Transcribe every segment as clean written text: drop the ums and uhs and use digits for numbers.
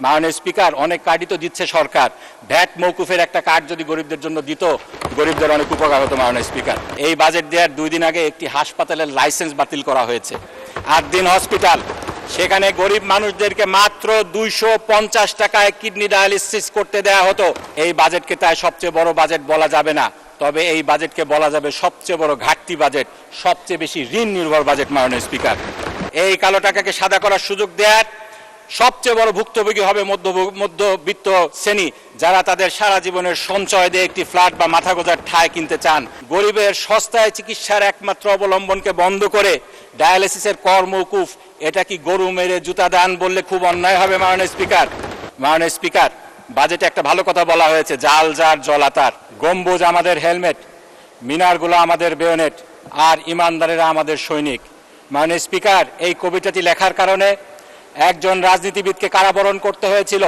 মাননীয় স্পিকার, অনেক কার্ডই তো দিচ্ছে সরকার। ভ্যাট মৌকুফের একটা কার্ড যদি গরিবদের জন্য দিত, গরিবদের অনেক উপকার হতো মাননীয় স্পিকার। এই বাজেট দেওয়ার 2 দিন আগে একটি হাসপাতালের লাইসেন্স বাতিল করা হয়েছে, 8 দিন হসপিটাল। সেখানে গরিব মানুষদেরকে মাত্র 250 টাকায় কিডনি ডায়ালিসিস করতে দেয়া হতো। এই বাজেটকে তাই সবচেয়ে বড় বাজেট বলা যাবে না, তবে এই বাজেটকে বলা যাবে সবচেয়ে বড় ঘাটতি বাজেট, সবচেয়ে বেশি ঋণ নির্ভর বাজেট মাননীয় স্পিকার। এই কালো টাকাকে সাদা করার সুযোগ দেওয়ার সবচেয়ে বড় ভুক্তভোগী হবে মধ্যবিত্ত শ্রেণী, যারা তাদের সারা জীবনের সঞ্চয় দিয়ে একটি ফ্ল্যাট বা মাথা গোঁজার ঠাঁই কিনতে চান। গরিবের সস্তায় চিকিৎসার একমাত্র অবলম্বনকে বন্ধ করে ডায়ালিসিসের কর মৌকুফ, এটা কি গরু মেরে জুতা দান বললে খুব অন্যায় হবে মাননীয় স্পিকার। মাননীয় স্পিকার, বাজেটে একটা ভালো কথা বলা হয়েছে, জাল যার জলাতার। গম্বুজ আমাদের হেলমেট, মিনারগুলো আমাদের বেয়নেট, আর ইমানদারেরা আমাদের সৈনিক। মাননীয় স্পিকার, এই কবিতাটি লেখার কারণে একজন রাজনীতিবিদকে কারাবরণ করতে হয়েছিল,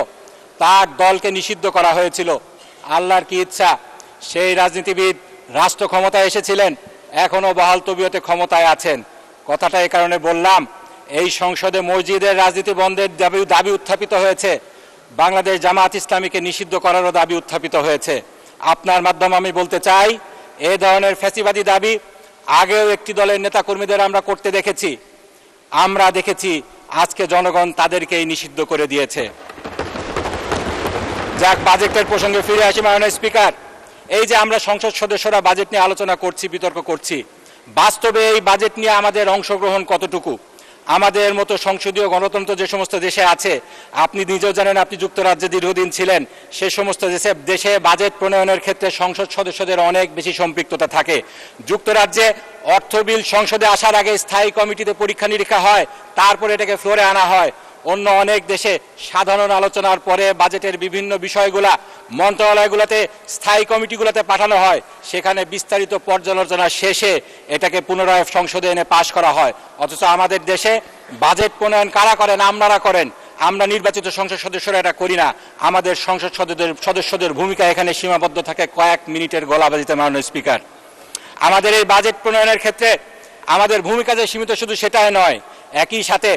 তার দলকে নিষিদ্ধ করা হয়েছিল। আল্লাহর কি ইচ্ছা, সেই রাজনীতিবিদ রাষ্ট্র ক্ষমতায় এসেছিলেন, এখনও বহাল তবিয়তে ক্ষমতায় আছেন। কথাটা এই কারণে বললাম, এই সংসদে মসজিদের রাজনীতি বন্ধের দাবি উত্থাপিত হয়েছে, বাংলাদেশ জামাত ইসলামীকে নিষিদ্ধ করারও দাবি উত্থাপিত হয়েছে। আপনার মাধ্যমে আমি বলতে চাই, এ ধরনের ফ্যাসিবাদী দাবি আগেও একটি দলের নেতাকর্মীদের আমরা করতে দেখেছি। আমরা দেখেছি আজকে জনগণ তাদেরকেই নিষিদ্ধ করে দিয়েছে। যাক, বাজেটের প্রসঙ্গে ফিরে আসি মাননীয় স্পিকার। এই যে আমরা সংসদ সদস্যরা বাজেট নিয়ে আলোচনা করছি, বিতর্ক করছি, বাস্তবে এই বাজেট নিয়ে আমাদের অংশগ্রহণ কতটুকু? আমাদের মতো সংসদীয় গণতন্ত্র যে সমস্ত দেশে আছে, আপনি নিজেও জানেন, আপনি যুক্তরাজ্যে দীর্ঘদিন ছিলেন, সে সমস্ত দেশে বাজেট প্রণয়নের ক্ষেত্রে সংসদ সদস্যদের অনেক বেশি সম্পৃক্ততা থাকে। যুক্তরাজ্যে অর্থ বিল সংসদে আসার আগে স্থায়ী কমিটিতে পরীক্ষা নিরীক্ষা হয়, তারপরে এটাকে ফ্লোরে আনা হয়। অন্য অনেক দেশে সাধারণ আলোচনার পরে বাজেটের বিভিন্ন বিষয়গুলা মন্ত্রণালয়গুলোতে, স্থায়ী কমিটিগুলোতে পাঠানো হয়, সেখানে বিস্তারিত পর্যালোচনা শেষে এটাকে পুনরায় সংসদে এনে পাশ করা হয়। অথচ আমাদের দেশে বাজেট প্রণয়ন কারা করেন? আপনারা করেন। আমরা নির্বাচিত সংসদ সদস্যরা এটা করি না। আমাদের সংসদ সদস্যদের ভূমিকা এখানে সীমাবদ্ধ থাকে কয়েক মিনিটের গলাবাজিতে মাননীয় স্পিকার। আমাদের এই বাজেট প্রণয়নের ক্ষেত্রে আমাদের ভূমিকা যে সীমিত শুধু সেটাই নয়, একই সাথে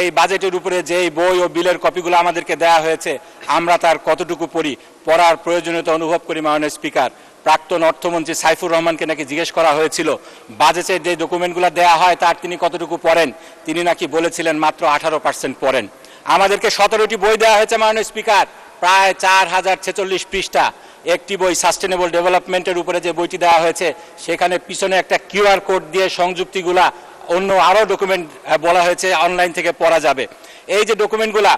এই বাজেটের উপরে যেই বই ও বিলের কপিগুলো আমাদেরকে দেয়া হয়েছে, আমরা তার কতটুকু পড়ার প্রয়োজনীয়তা অনুভব করি মাননীয় স্পিকার। প্রাক্তন অর্থমন্ত্রী সাইফুর রহমানকে নাকি জিজ্ঞেস করা হয়েছিল বাজেটের যে ডকুমেন্টগুলো দেয়া হয় তার তিনি কতটুকু পড়েন, তিনি নাকি বলেছিলেন মাত্র 18% পড়েন। আমাদেরকে 17টি বই দেওয়া হয়েছে মাননীয় স্পিকার, প্রায় 4046 পৃষ্ঠা। একটি বই সাস্টেনেবল ডেভেলপমেন্টের উপরে যে বইটি দেওয়া হয়েছে, সেখানে পিছনে একটা QR কোড দিয়ে সংযুক্তিগুলা অন্য আরও ডকুমেন্ট বলা হয়েছে অনলাইন থেকে পড়া যাবে। এই যে ডকুমেন্টগুলা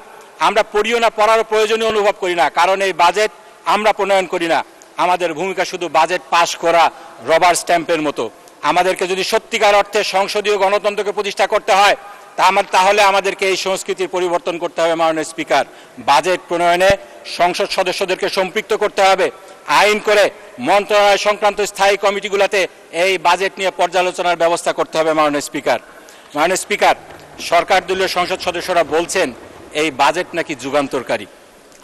আমরা পড়িও না, পড়ারও প্রয়োজনীয় অনুভব করি না, কারণ এই বাজেট আমরা প্রণয়ন করি না। আমাদের ভূমিকা শুধু বাজেট পাশ করা, রবার স্ট্যাম্পের মতো। আমাদেরকে যদি সত্যিকার অর্থে সংসদীয় গণতন্ত্রকে প্রতিষ্ঠা করতে হয়, তাহলে আমাদেরকে এই সংস্কৃতির পরিবর্তন করতে হবে মাননীয় স্পিকার। বাজেট প্রণয়নে সংসদ সদস্যদেরকে সম্পৃক্ত করতে হবে, আইন করে মন্ত্রণালয় সংক্রান্ত স্থায়ী কমিটিগুলোতে এই বাজেট নিয়ে পর্যালোচনার ব্যবস্থা করতে হবে মাননীয় স্পিকার। মাননীয় স্পিকার, সরকার দলীয় সংসদ সদস্যরা বলছেন এই বাজেট নাকি যুগান্তরকারী।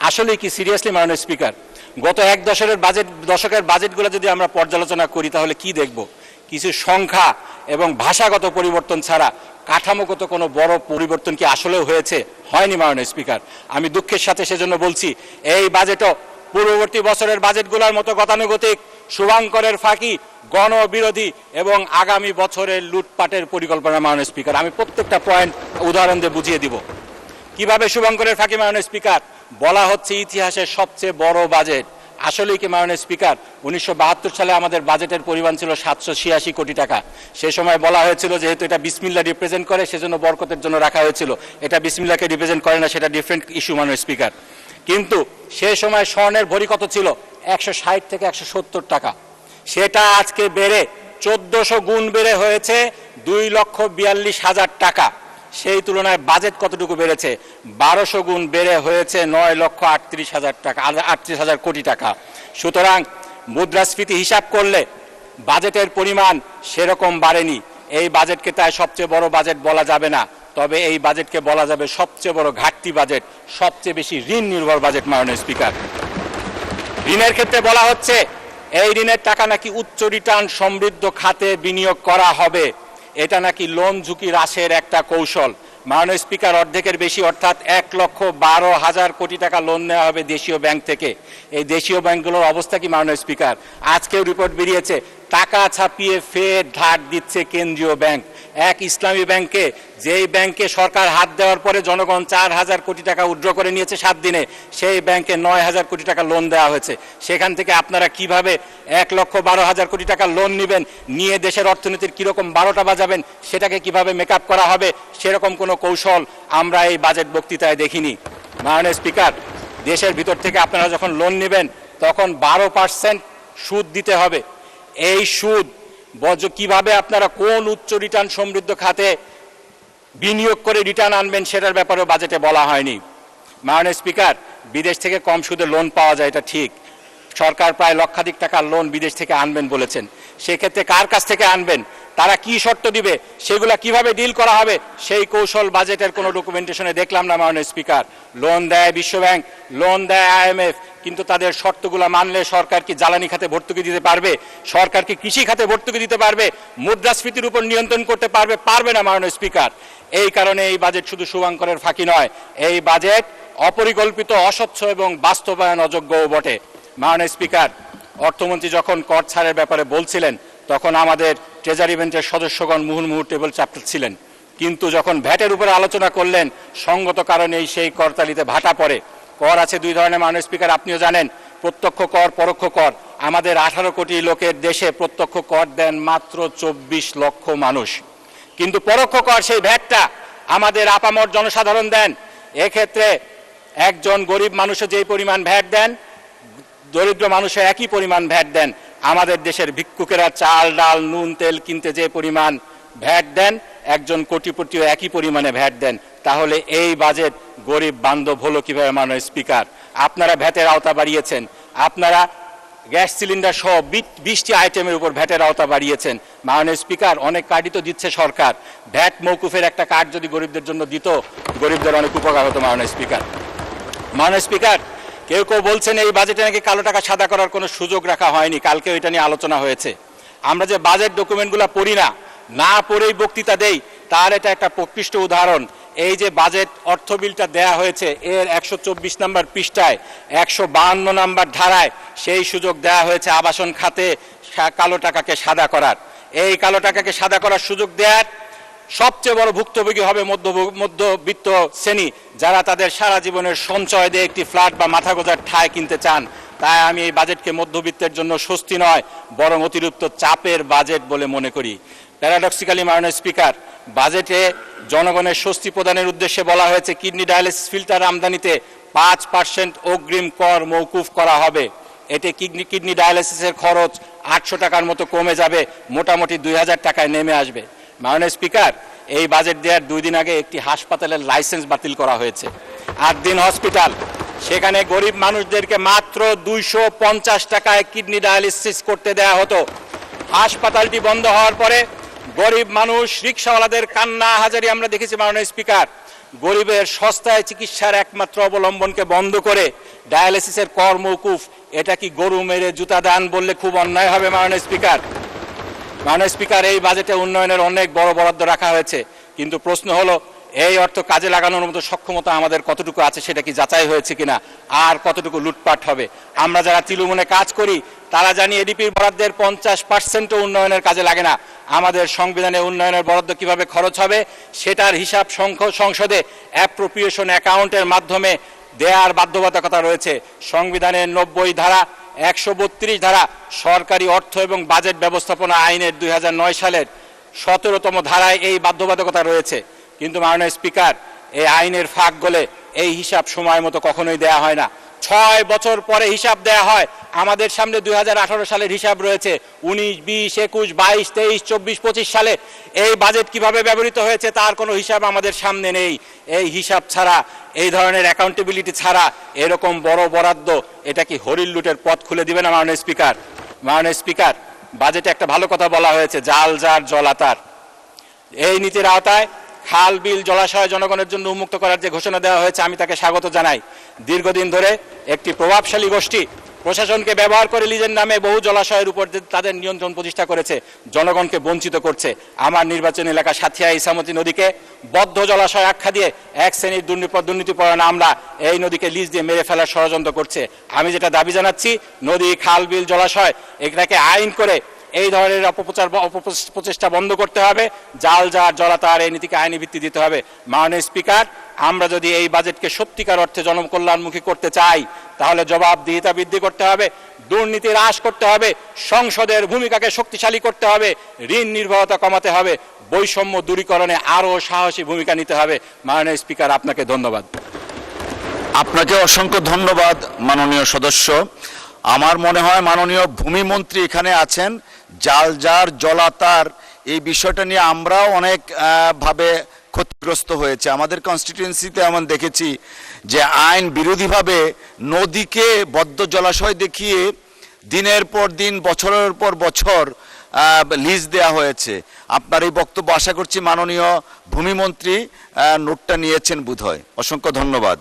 আসলে কি সিরিয়াসলি মাননীয় স্পিকার? গত এক দশকের বাজেটগুলো যদি আমরা পর্যালোচনা করি, তাহলে কি দেখব? কিছু সংখ্যা এবং ভাষাগত পরিবর্তন ছাড়া কাঠামোগত কোনো বড় পরিবর্তন কি আসলেও হয়েছে? হয়নি মাননীয় স্পিকার। আমি দুঃখের সাথে সেজন্য বলছি, এই বাজেটও পূর্ববর্তী বছরের বাজেটগুলোর মতো গতানুগতিক, শুভাঙ্করের ফাঁকি, গণবিরোধী এবং আগামী বছরের লুটপাটের পরিকল্পনা মাননীয় স্পিকার। আমি প্রত্যেকটা পয়েন্ট উদাহরণ দিয়ে বুঝিয়ে দিব কিভাবে শুভাঙ্করের ফাঁকি মাননীয় স্পিকার। বলা হচ্ছে ইতিহাসের সবচেয়ে বড় বাজেট। আসলেই কি মাননীয় স্পিকার? 1972 সালে আমাদের বাজেটের পরিমাণ ছিল 786 কোটি টাকা। সে সময় বলা হয়েছিল যেহেতু এটা বিসমিল্লাহ রিপ্রেজেন্ট করে, সেজন্য বরকতের জন্য রাখা হয়েছিল। এটা বিসমিল্লাহকে রিপ্রেজেন্ট করে না, সেটা ডিফারেন্ট ইস্যু মাননীয় স্পিকার। কিন্তু সে সময় স্বর্ণের ভরি কত ছিল? 160 থেকে 170 টাকা। সেটা আজকে বেড়ে 1400 গুণ বেড়ে হয়েছে 2,42,000 টাকা। সেই তুলনায় বাজেট কতটুকু বেড়েছে? 1200 গুণ বেড়ে হয়েছে 9,38,000 টাকা, 38,000 কোটি টাকা। সুতরাং মুদ্রাস্ফীতি হিসাব করলে বাজেটের পরিমাণ সেরকম বাড়েনি। এই বাজেটকে তাই সবচেয়ে বড় বাজেট বলা যাবে না, তবে এই বাজেটকে বলা যাবে সবচেয়ে বড় ঘাটতি বাজেট, সবচেয়ে বেশি ঋণ নির্ভর বাজেট মাননীয় স্পিকার। ঋণের ক্ষেত্রে বলা হচ্ছে এই ঋণের টাকা নাকি উচ্চ রিটার্ন সমৃদ্ধ খাতে বিনিয়োগ করা হবে। এটা নাকি লোন ঝুঁকি হ্রাসের একটা কৌশল। মাননীয় স্পিকার, অর্ধেকের বেশি অর্থাৎ 1,12,000 কোটি টাকা লোন নেওয়া হবে দেশীয় ব্যাংক থেকে। এই দেশীয় ব্যাংকগুলোর অবস্থা কি মাননীয় স্পিকার? আজকেও রিপোর্ট বেরিয়েছে, টাকা ছাপিয়ে ফের ধার দিচ্ছে কেন্দ্রীয় ব্যাংক। এক ইসলামী ব্যাংকে, যেই ব্যাংকে সরকার হাত দেওয়ার পরে জনগণ 4,000 কোটি টাকা উইথড্র করে নিয়েছে 7 দিনে, সেই ব্যাংকে 9,000 কোটি টাকা লোন দেওয়া হয়েছে। সেখান থেকে আপনারা কিভাবে 1,12,000 কোটি টাকা লোন নেবেন, নিয়ে দেশের অর্থনীতির কীরকম 12টা বাজাবেন, সেটাকে কিভাবে মেকআপ করা হবে, সেরকম কোনো কৌশল আমরা এই বাজেট বক্তৃতায় দেখিনি। মাননীয় স্পিকার, দেশের ভিতর থেকে আপনারা যখন লোন নেবেন তখন 12% সুদ দিতে হবে। এই সুদ কিভাবে আপনারা কোন উচ্চ রিটার্ন সমৃদ্ধ খাতে বিনিয়োগ করে রিটার্ন আনবেন সেটার ব্যাপারেও বাজেটে বলা হয়নি। মাননীয় স্পিকার, বিদেশ থেকে কম সুদে লোন পাওয়া যায়, এটা ঠিক। সরকার প্রায় লক্ষাধিক টাকার লোন বিদেশ থেকে আনবেন বলেছেন। সেক্ষেত্রে কার কাছ থেকে আনবেন, তারা কি শর্ত দিবে, সেগুলা কিভাবে ডিল করা হবে, সেই কৌশল বাজেটের কোনো ডকুমেন্টেশনে দেখলাম না মাননীয় স্পিকার। লোন দেয় বিশ্বব্যাংক, লোন দেয় IMF, কিন্তু তাদের শর্তগুলো মানলে সরকার কি জ্বালানি খাতে ভর্তুকি দিতে পারবে? সরকার কি কৃষি খাতে ভর্তুকি দিতে পারবে? মুদ্রাস্ফীতির উপর নিয়ন্ত্রণ করতে পারবে? পারবে না মাননীয় স্পিকার। এই কারণে এই বাজেট শুধু শুভাঙ্করের ফাঁকি নয়, এই বাজেট অপরিকল্পিত, অস্বচ্ছ এবং বাস্তবায়ন অযোগ্যও বটে। মাননীয় স্পিকার, অর্থমন্ত্রী যখন কর ছাড়ের ব্যাপারে বলছিলেন তখন আমাদের ট্রেজারি বেঞ্চের সদস্যগণ মুহুর্মুহু টেবিল চাপছিলেন, কিন্তু যখন ভ্যাটের উপরে আলোচনা করলেন সঙ্গত কারণেই সেই করতালিতে ভাটা পড়ে। কর আছে দুই ধরনের মাননীয় স্পিকার, আপনিও জানেন, প্রত্যক্ষ কর, পরোক্ষ কর। আমাদের 18 কোটি লোকের দেশে প্রত্যক্ষ কর দেন মাত্র 24 লক্ষ মানুষ, কিন্তু পরোক্ষ কর, সেই ভ্যাটটা আমাদের আপামর জনসাধারণ দেন। এক্ষেত্রে একজন গরিব মানুষে যেই পরিমাণ ভ্যাট দেন, দরিদ্র মানুষে একই পরিমাণ ভ্যাট দেন। আমাদের দেশের ভিক্ষুকেরা চাল, ডাল, নুন, তেল কিনতে যে পরিমাণ ভ্যাট দেন, একজন কোটিপতিও একই পরিমাণে ভ্যাট দেন। তাহলে এই বাজেট গরিব বান্ধব হলো কিভাবে মাননীয় স্পিকার? আপনারা ভ্যাটের আওতা বাড়িয়েছেন, আপনারা গ্যাস সিলিন্ডার সহ 20টি আইটেমের উপর ভ্যাটের আওতা বাড়িয়েছেন। মাননীয় স্পিকার, অনেক কার্ডই তো দিচ্ছে সরকার। ভ্যাট মৌকুফের একটা কার্ড যদি গরিবদের জন্য দিত, গরিবদের অনেক উপকার হতো মাননীয় স্পিকার। মাননীয় স্পিকার, কেউ কেউ বলছেন এই বাজেটে নাকি কালো টাকা সাদা করার কোনো সুযোগ রাখা হয়নি। কালকেও এটা নিয়ে আলোচনা হয়েছে। আমরা যে বাজেট ডকুমেন্টগুলো পড়ি না, না পড়েই বক্তৃতা দেই, তার এটা একটা প্রকৃষ্ট উদাহরণ। এই যে বাজেট অর্থ বিলটা দেয়া হয়েছে, এর 124 নম্বর পৃষ্ঠায় 152 নম্বর ধারায় সেই সুযোগ দেয়া হয়েছে আবাসন খাতে কালো টাকাকে সাদা করার। এই কালো টাকাকে সাদা করার সুযোগ দেওয়ার সবচেয়ে বড় ভুক্তভোগী হবে মধ্যবিত্ত শ্রেণী, যারা তাদের সারা জীবনের সঞ্চয় দিয়ে একটি ফ্ল্যাট বা মাথা গোঁজার ঠাঁই কিনতে চান। তাই আমি এই বাজেটকে মধ্যবিত্তের জন্য স্বস্তি নয়, বরং অতিরিক্ত চাপের বাজেট বলে মনে করি। প্যারাডক্সিক্যালি মাননীয় স্পিকার, বাজেটে জনগণের স্বস্তি প্রদানের উদ্দেশ্যে বলা হয়েছে কিডনি ডায়ালিসিস ফিল্টার আমদানিতে 5% অগ্রিম কর মৌকুফ করা হবে। এতে কিডনি ডায়ালিসিসের খরচ 800 টাকার মতো কমে যাবে, মোটামুটি 2000 টাকায় নেমে আসবে। মাননীয় স্পিকার, এই বাজেট দেওয়ার 2 দিন আগে একটি হাসপাতালের লাইসেন্স বাতিল করা হয়েছে, 8 দিন হসপিটাল। সেখানে গরিব মানুষদেরকে মাত্র 250 টাকায় কিডনি ডায়ালিসিস করতে দেয়া হতো। হাসপাতালটি বন্ধ হওয়ার পরে গরিব মানুষ, রিক্সাওয়ালাদের কান্না হাজারি আমরা দেখেছি মাননীয় স্পিকার। গরিবের সস্তায় চিকিৎসার একমাত্র অবলম্বনকে বন্ধ করে ডায়ালিসিসের কর মৌকুফ, এটা কি গরু মেরে জুতা দান বললে খুব অন্যায় হবে মাননীয় স্পিকার। মাননীয় স্পিকার, এই বাজেটে উন্নয়নের অনেক বড় বরাদ্দ রাখা হয়েছে, কিন্তু প্রশ্ন হলো এই অর্থ কাজে লাগানোর মতো সক্ষমতা আমাদের কতটুকু আছে, সেটা কি যাচাই হয়েছে কিনা, আর কতটুকু লুটপাট হবে। আমরা যারা তৃণমূলে কাজ করি তারা জানি এডিপির বরাদ্দের 50%ও উন্নয়নের কাজে লাগে না। আমাদের সংবিধানে উন্নয়নের বরাদ্দ কিভাবে খরচ হবে সেটার হিসাব সংসদে অ্যাপ্রোপ্রিয়েশন অ্যাকাউন্টের মাধ্যমে দেয়ার বাধ্যবাধকতা রয়েছে। সংবিধানের 90 ধারা, 132 ধারা, সরকারি অর্থ এবং বাজেট ব্যবস্থাপনা আইনের 2009 সালের 17তম ধারায় এই বাধ্যবাধকতা রয়েছে। কিন্তু মাননীয় স্পিকার, এই আইনের ফাঁক গলে এই হিসাব সময় মতো কখনোই দেয়া হয় না। 6 বছর পরে হিসাব দেয়া হয়। আমাদের সামনে 2018 সালের হিসাব রয়েছে, 19, 20, 21, 22, 23, 24, 25 সালে এই বাজেট কিভাবে ব্যবহৃত হয়েছে তার কোনো হিসাব আমাদের সামনে নেই। এই হিসাব ছাড়া, এই ধরনের অ্যাকাউন্টেবিলিটি ছাড়া এরকম বড় বরাদ্দ, এটা কি হরিণ লুটের পথ খুলে দিবে না মাননীয় স্পিকার? মাননীয় স্পিকার, বাজেটে একটা ভালো কথা বলা হয়েছে, জাল যার জলাতার। এই নীতির আওতায় খাল, বিল, জলাশয় জনগণের জন্য উন্মুক্ত করার যে ঘোষণা দেওয়া হয়েছে, আমি তাকে স্বাগত জানাই। দীর্ঘদিন ধরে একটি প্রভাবশালী গোষ্ঠী প্রশাসনকে ব্যবহার করে লিজের নামে বহু জলাশয়ের উপর তাদের নিয়ন্ত্রণ প্রতিষ্ঠা করেছে, জনগণকে বঞ্চিত করছে। আমার নির্বাচনী এলাকা সাথিয়া ইসামতি নদীকে বদ্ধ জলাশয় আখ্যা দিয়ে এক শ্রেণীর দুর্নীতিপরায়ণ আমলা এই নদীকে লিজ দিয়ে মেরে ফেলার ষড়যন্ত্র করছে। আমি যেটা দাবি জানাচ্ছি, নদী, খাল, বিল, জলাশয় এটাকে আইন করে এই ধরনের অপপ্রচেষ্টা বন্ধ করতে হবে। জাল জার জলাতার এই নীতিকে আইনি ভিত্তি দিতে হবে। মাননীয় স্পিকার, আমরা যদি এই বাজেটকে সত্যিকার অর্থে জনকল্যাণমুখী করতে চাই, তাহলে জবাবদিহিতা বৃদ্ধি করতে হবে, দুর্নীতি হ্রাস করতে হবে, সংসদের ভূমিকাকে শক্তিশালী করতে হবে, ঋণ নির্ভরতা কমাতে হবে, বৈষম্য দূরীকরণে আরও সাহসী ভূমিকা নিতে হবে। মাননীয় স্পিকার, আপনাকে ধন্যবাদ। আপনাকে অসংখ্য ধন্যবাদ মাননীয় সদস্য। আমার মনে হয় মাননীয় ভূমিমন্ত্রী এখানে আছেন। জাল জার জলাতার এই বিষয়টা নিয়ে আমরাও অনেক ভাবে ক্ষতিগ্রস্ত হয়েছে। আমাদের কনস্টিটিউয়েন্সিতে এমন দেখেছি যে আইন বিরোধীভাবে নদীকে বদ্ধ জলাশয় দেখিয়ে দিনের পর দিন, বছরের পর বছর লিজ দেয়া হয়েছে। আপনার এই বক্তব্য আশা করছি মাননীয় ভূমিমন্ত্রী নোটটা নিয়েছেন বোধহয়। অসংখ্য ধন্যবাদ।